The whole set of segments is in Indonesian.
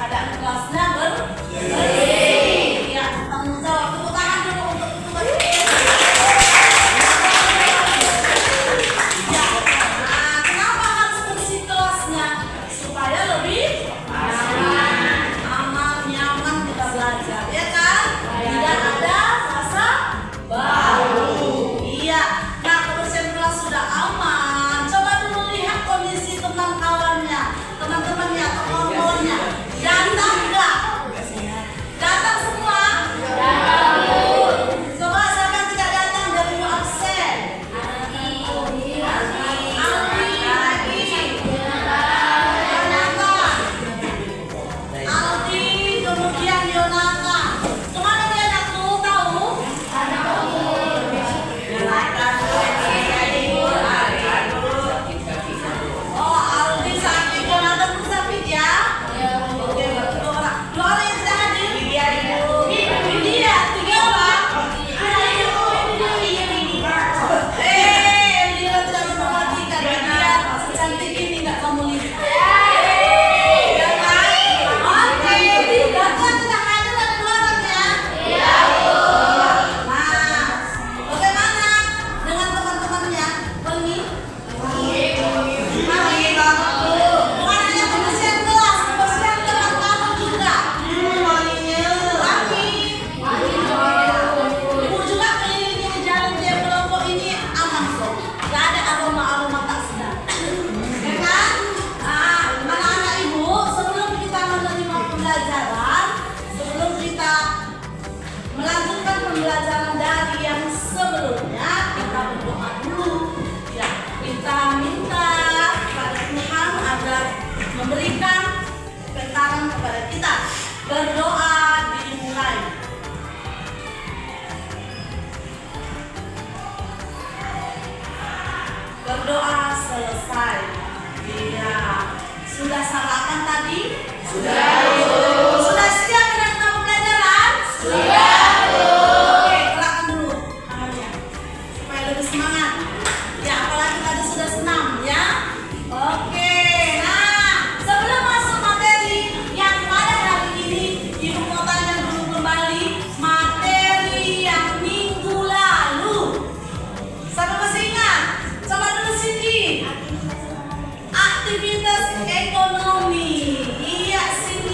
keadaan kelasnya bersih. Ya, tanggung jawab. Tepuk tangan dulu untuk petugas. Ya, nah, kenapa harus bersih kelasnya? Supaya lebih aman, nyaman kita belajar, ya kan? Tidak ada rasa bau. Iya. Nah, kebersihan kelas sudah aman. Coba dulu lihat kondisi teman-temannya, atau kawan-kawannya. Datang enggak? Datang semua? Coba siapa yang tidak datang dari lu absen? Aldi, Aldi, kemudian Yonatan. Kemana dia tuh? Tahu? Oh, Aldi sakit, Yonatan pun sakit ya? Oke, berarti dua orang. Dua orang yang tidak hadir? Widya, 3 orang. Widya tidak memperhatikan bagian secantik ini, nggak kamu lihat. Ya kan? Oke, Bapak tidak hadir ada 2 orang ya? Nah, bagaimana dengan teman-temannya? Wangi? Wangi banget tuh. Bukan hanya kebersihan kelas, kebersihan teman kamu juga. Wanginya. Wangi. Ibu juga keliling di jalan dia kelompok ini aman kok. Gak ada aroma-aroma tak sedap. Ya kan? Nah, anak-anak ibu, sebelum kita menerima pembelajaran, sebelum kita melanjutkan pembelajaran dari yang sebelumnya, kita berdoa dulu. Ya, kita minta kepada Tuhan agar memberikan kentaran kepada kita. Berdoa dimulai. Berdoa selesai. Iya. Sudah sarapan tadi? Sudah siap dengan pembelajaran? Oke, gerakan dulu tangannya supaya lebih semangat. Ya, apalagi tadi sudah senam ya. Oke, nah sebelum masuk materi yang pada hari ini, ibu mau tanya dulu kembali materi yang minggu lalu. Siapa masih ingat? Coba dulu Siti. Aktivitas ekonomi. Iya, Siti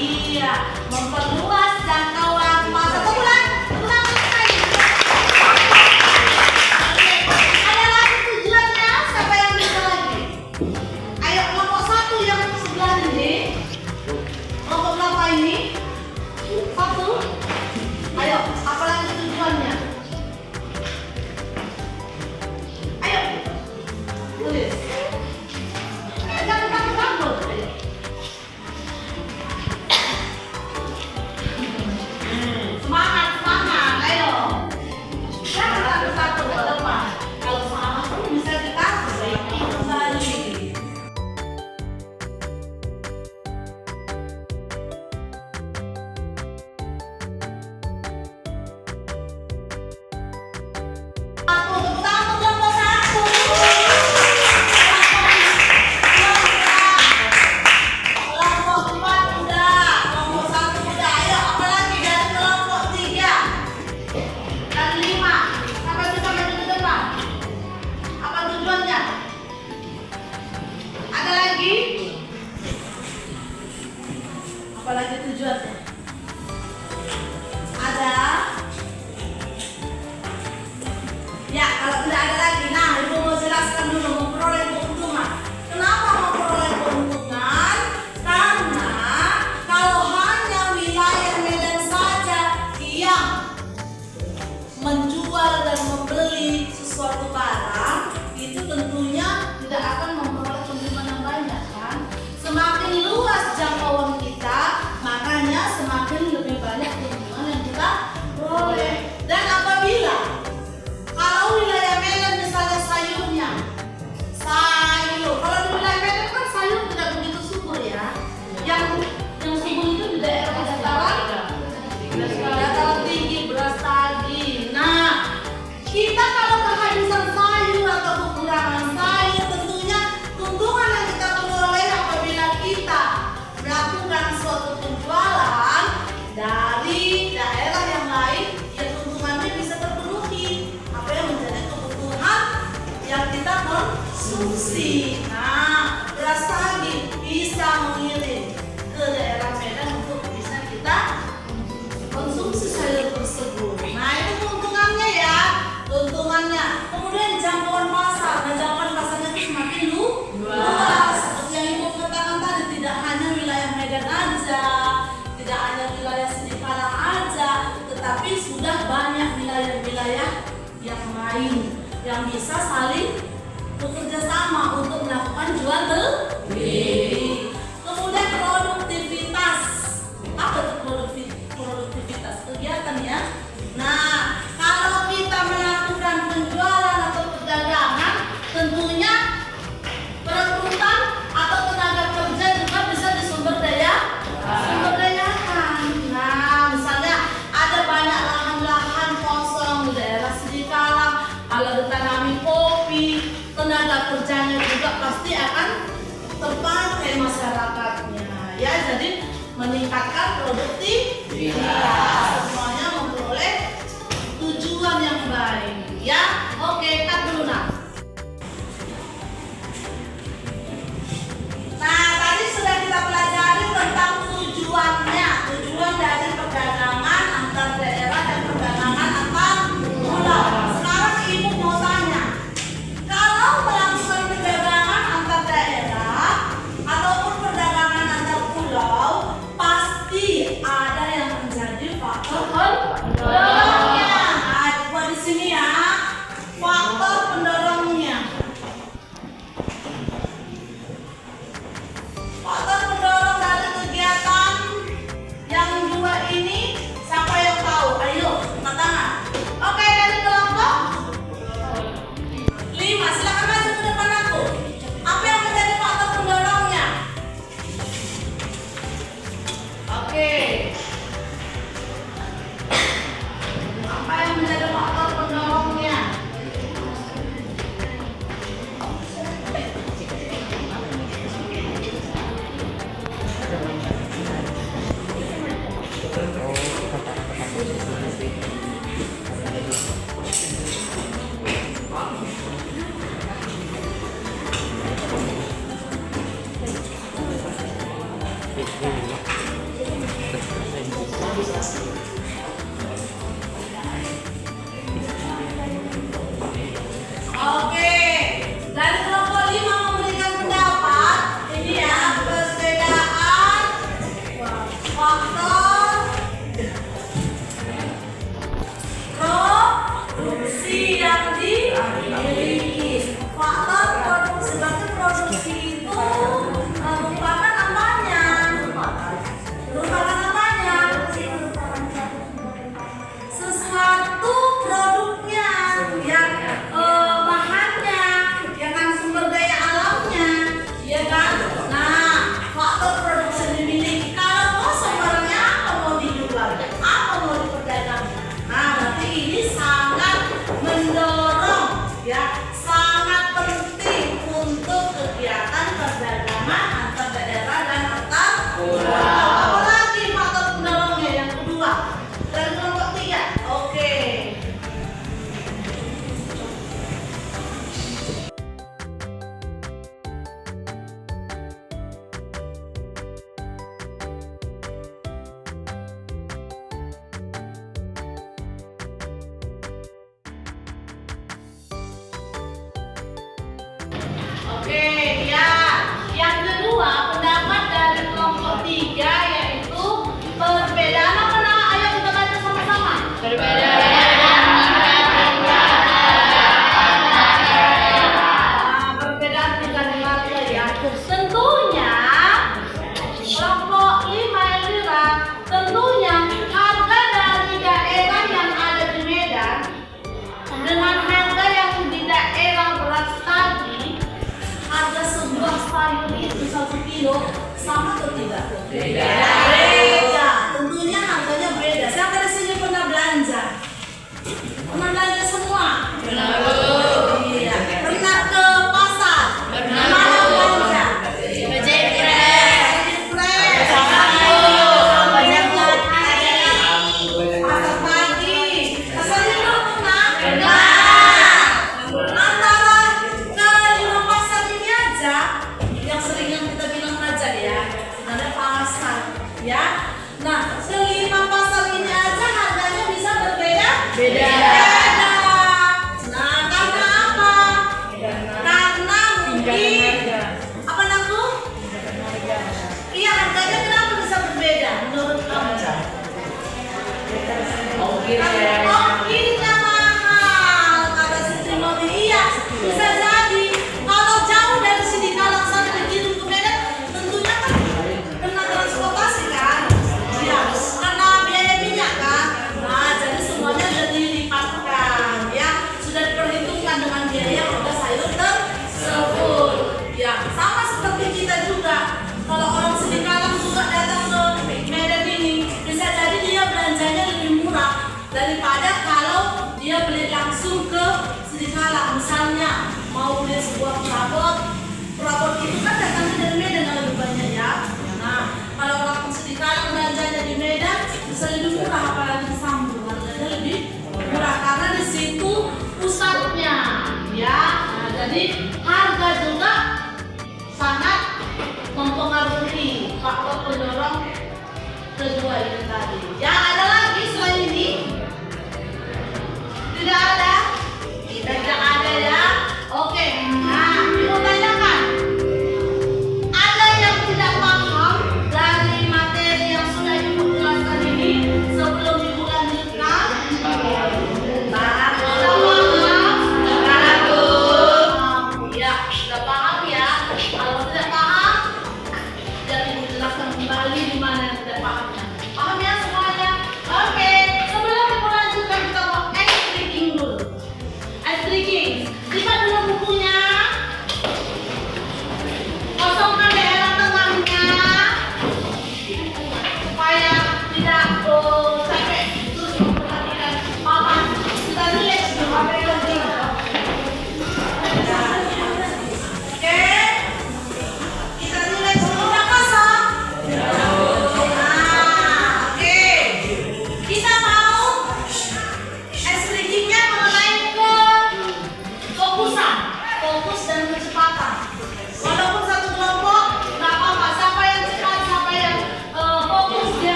Iya, memperluas jangkauan masa. Tepuk tangan lagi. Oke, ada lagi tujuannya. Siapa yang bisa lagi? Ayo kelompok 1 yang sebelah ini. Kelompok berapa ini? 1. Ayo, apa lagi tujuannya? Ayo, tulis. Jangan takut-takut. Semangat, semangat, ayo. Jangan takut-takut ke depan. Kalau salah pun bisa kita perbaiki kembali. Tepuk tangan untuk kelompok 1. Kelompok 4 udah, kelompok 1 udah. Ayo, apa lagi dari kelompok 3 dan 5? Sampai bisa maju ke depan. Apa tujuannya? Ada lagi? Apa lagi tujuannya? Ada? Ya, kalau tidak ada lagi, nah Ibu mau jelaskan dulu memperoleh keuntungan. Kenapa memperoleh keuntungan? Karena kalau hanya wilayah Medan saja yang menjual dan membeli sesuatu barang, itu tentunya tidak akan memperoleh keuntungan yang banyak kan? Semakin luas jangkauan kita, makanya semakin lebih banyak keuntungan yang kita peroleh. Dan apabila kalau wilayah Medan misalnya sayur, kalau di wilayah Medan kan sayur tidak begitu subur ya. Yang subur itu di daerah dataran tinggi, beras tagi. Nah, kita kalau kehabisan sayur atau kekurangan sayur, tentunya keuntungan yang kita peroleh apabila kita melakukan suatu penjualan dari daerah yang lain, ya keuntungannya bisa terpenuhi. Apa yang menjadi kebutuhan yang kita konsumsi. Nah, beras tagi bisa mengirim ke daerah Medan untuk bisa kita konsumsi sayur tersebut. Nah, itu keuntungannya ya, keuntungannya. Kemudian jangkauan pasar, nah jangkauan pasarnya itu semakin luas. Seperti yang Ibu katakan tadi, tidak hanya wilayah Medan aja, tidak hanya wilayah Sidikalang aja, tetapi sudah banyak wilayah-wilayah yang lain yang bisa saling bekerja sama untuk melakukan jual beli. Kemudian produktivitas. Apa itu produktivitas? Kegiatan ya. Nah, kalau kita melakukan penjualan atau perdagangan, tentunya perekrutan atau tenaga kerja juga bisa disumber dayakan. Nah, misalnya ada banyak lahan-lahan kosong di daerah Sidikalang, kalau ditanami kopi, tenaga kerjanya juga pasti akan terpakai masyarakatnya. Ya, jadi meningkatkan produktivitas. Semuanya memperoleh tujuan yang baik. Ya, oke, cut dulu nak. Nah, tadi sudah kita pelajari tentang tujuannya. Tujuan dari perdagangan antar daerah dan perdagangan antar pulau. Sekarang Ibu mau tanya, kalau melakukan perdagangan antar daerah ataupun perdagangan antar pulau, pasti ada yang menjadi faktor pendorongnya. Nah, buat di sini ya, faktor pendorongnya. Faktor pendorong dari kegiatan yang dua ini, siapa yang tahu? Ayo, angkat tangan. Oke, dari kelompok 5, silakan maju ke depan aku. Apa yang menjadi faktor pendorongnya? Oke. Apa yang menjadi faktor pendorongnya? tentunya rokok 5 lira tentunya harga dari daerah yang ada di Medan dengan harga yang di daerah beras tadi, harga sebuah sayur itu 1 kilo sama atau tidak? Beda. Tentunya harganya beda. Siapa di sini pernah belanja? Pernah belanja semua? Iya. Pernah ke pasar? Mana belanja? Pasar pagi. Pasar Induk pernah? Antara kelima pasar ini aja yang sering yang kita bilang aja ya, ada pasar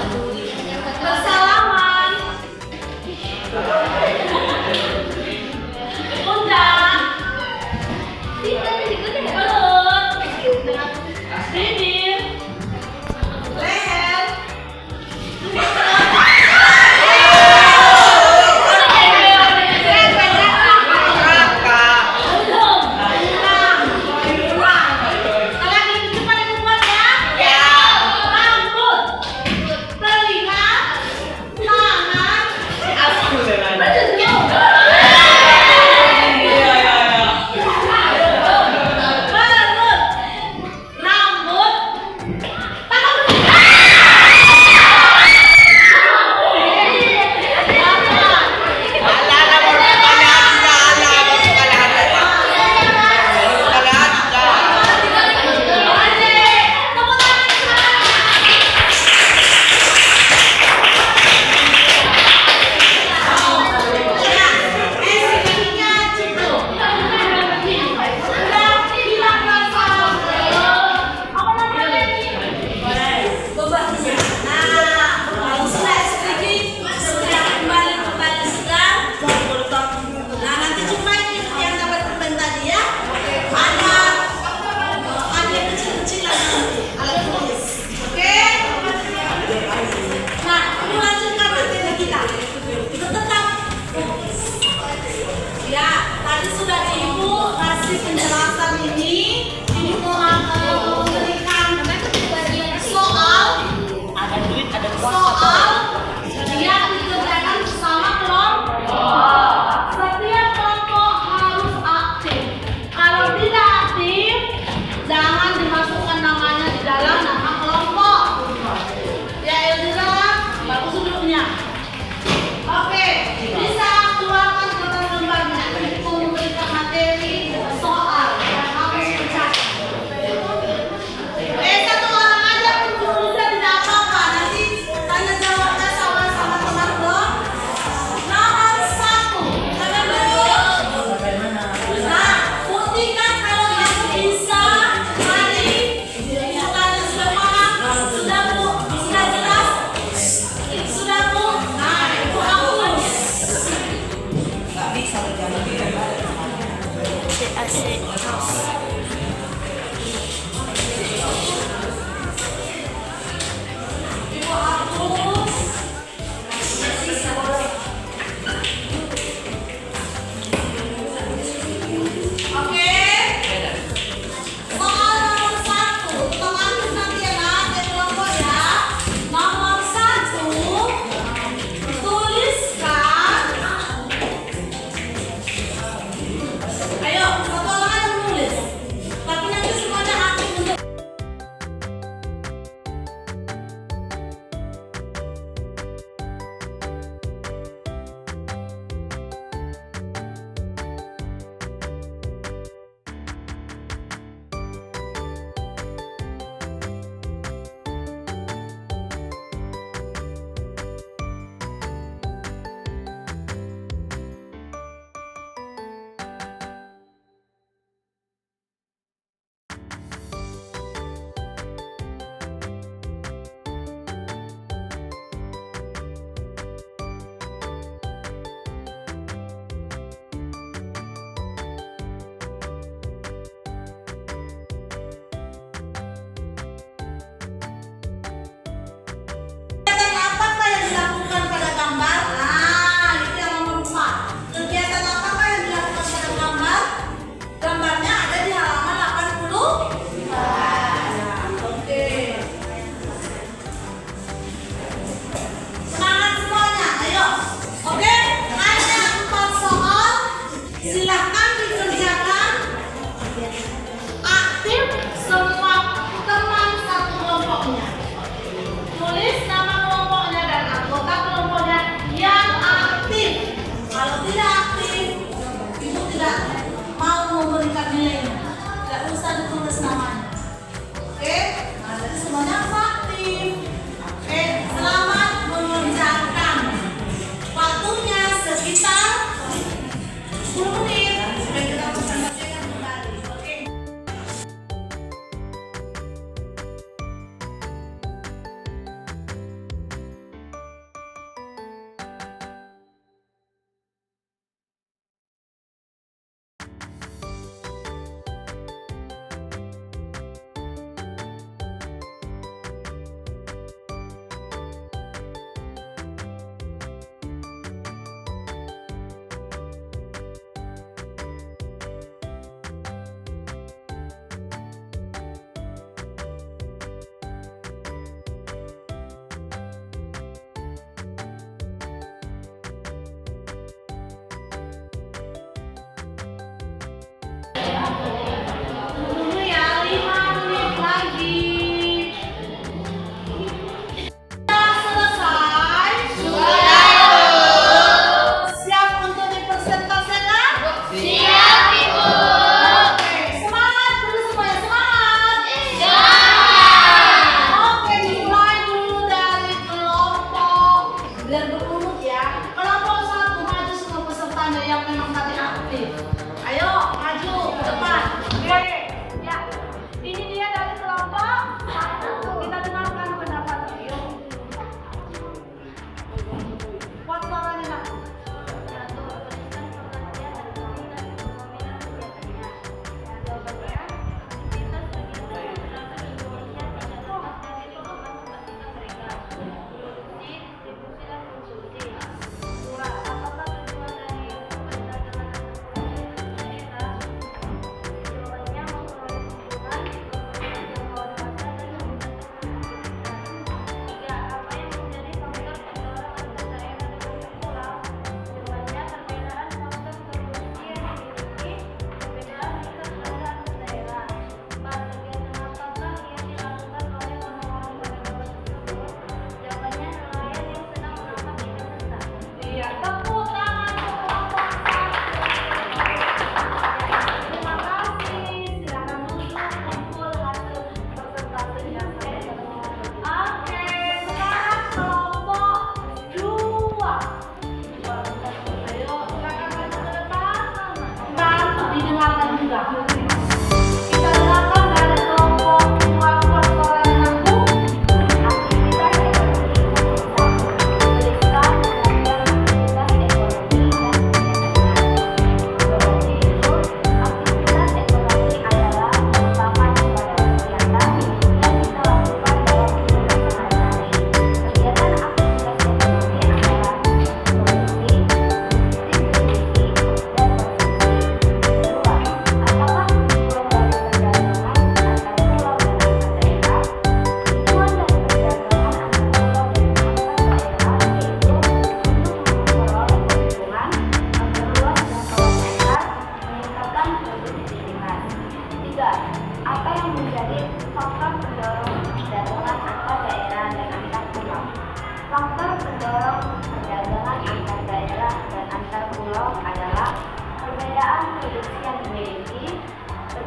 Bersalaman. Undang. Perut. Bibir. Leher. Telinga,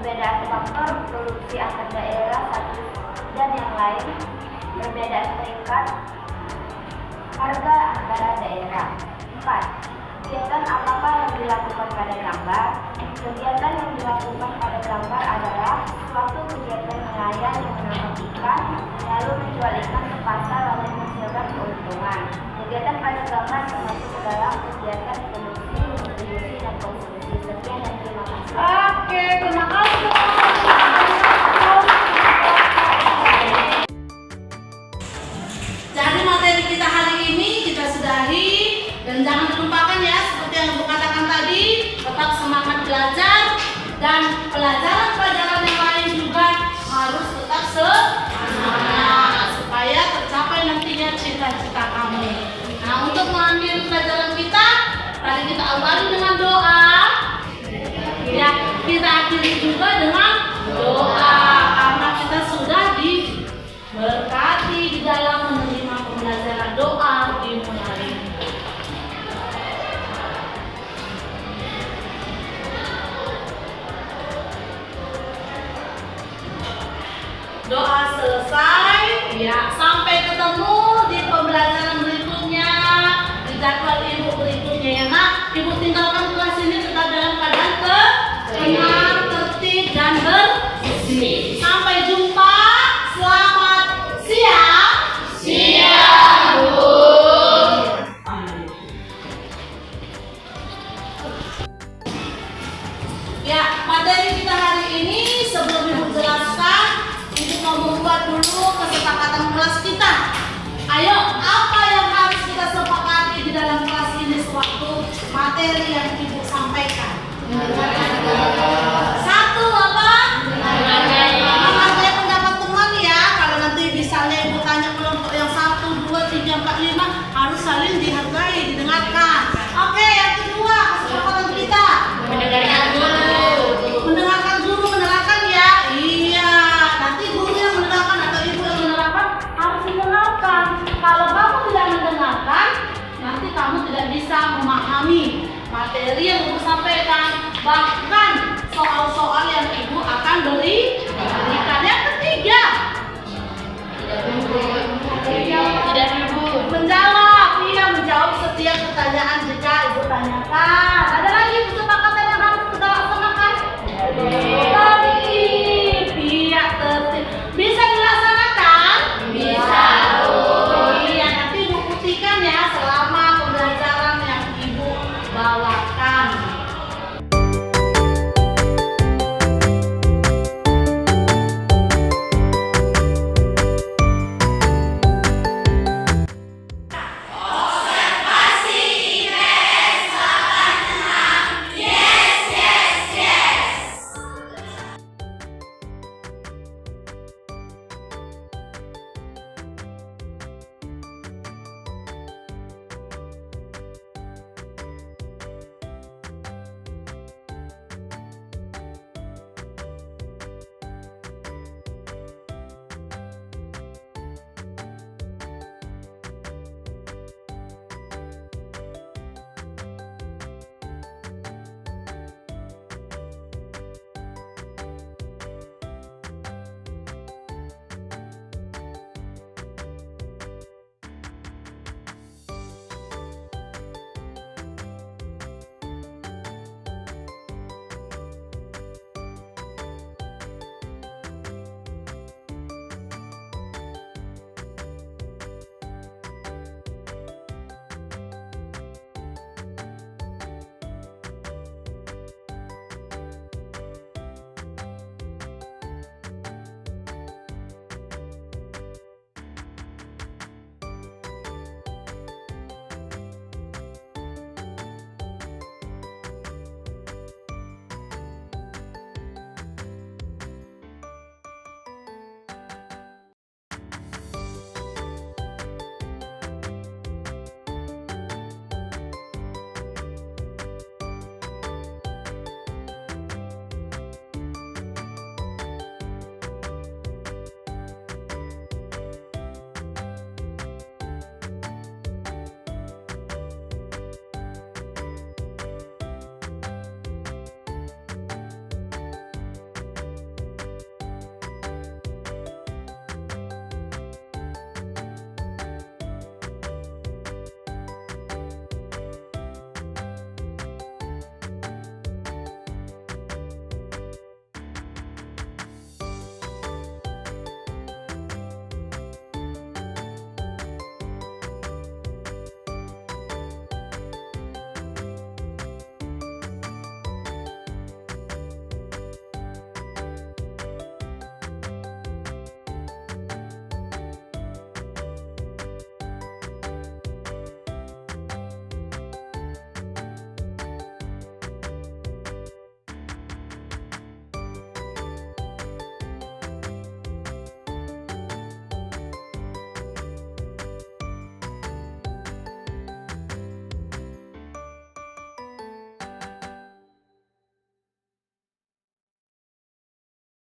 perbedaan faktor produksi antar daerah satu dan yang lain, perbedaan peringkat harga antara daerah. 4. Kegiatan apakah yang dilakukan pada gambar? Kegiatan yang dilakukan pada gambar adalah suatu kegiatan nelayan yang menangkap ikan, lalu menjual ikan ke pasar lalu menghasilkan keuntungan. Kegiatan pada gambar termasuk ke dalam kegiatan produksi, distribusi, dan konsumsi. Sekian dan terima kasih. Oke, terima kasih. Jadi materi kita hari ini kita sudahi, dan jangan dilupakan ya, seperti yang Ibu katakan tadi, tetap semangat belajar dan pelajaran-pelajaran yang lain juga harus tetap semangat supaya tercapai nantinya cita-cita kamu. Nah, untuk mengambil pelajaran kita, tadi kita awali dengan doa. Ya, kita akhiri juga dengan doa karena kita sudah diberkati di dalam menerima pembelajaran doa di hari ini. Doa selesai, ya, sampai ketemu di pembelajaran berikutnya, di jadwal Ibu berikutnya ya nak. Ibu tinggalkan kelas ini tetap dalam keadaan tenang, tertib, dan bersih. Sampai jumpa, selamat siang. Siang, Bu. Ya, materi kita hari ini sebelum Ibu jelaskan, Ibu mau membuat dulu kesepakatan kelas kita. Ayo, apa yang harus kita sepakati di dalam kelas ini sewaktu materi yang Ibu sampaikan? Satu apa? Menghargai pendapat teman ya. Kalau nanti misalnya Ibu tanya kelompok yang 1, 2, 3, 4, 5 harus saling dihargai, didengarkan. Oke, yang kedua kesepakatan kita. Mendengarkan guru, menerangkan ya. Iya, nanti guru yang menerangkan atau ibu yang menerangkan harus didengarkan. Kalau kamu tidak mendengarkan, nanti kamu tidak bisa memahami materi yang Ibu sampaikan.